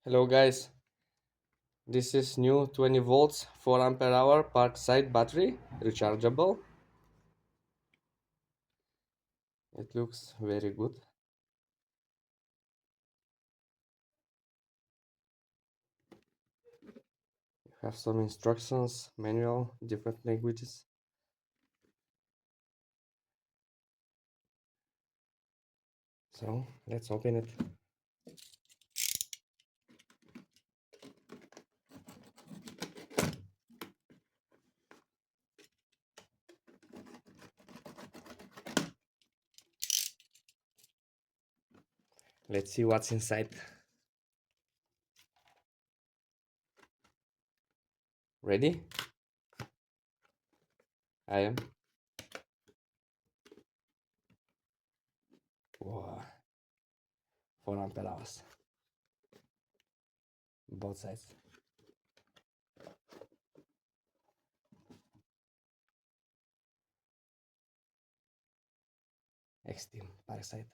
Hello guys, this is new 20 volts 4 ampere hour Parkside battery, rechargeable. It looks very good. You have some instructions, manual, different languages. So let's open it. Let's see what's inside. Ready? I am. Wow, 4 ampere hours. Both sides. X-Team, Parkside.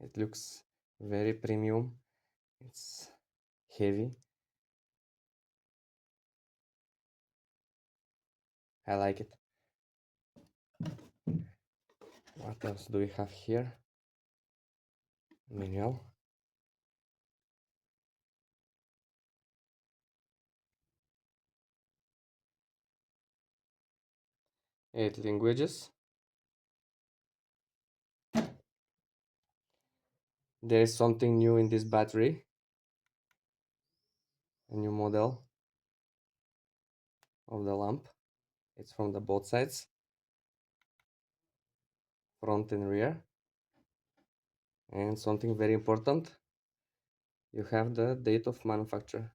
It looks very premium. It's heavy. I like it. What else do we have here? Manual. 8 languages. There is something new in this battery, a new model of the lamp. It's from the both sides, front and rear. And something very important, you have the date of manufacture.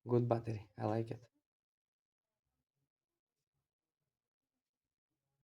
Good battery, I like it.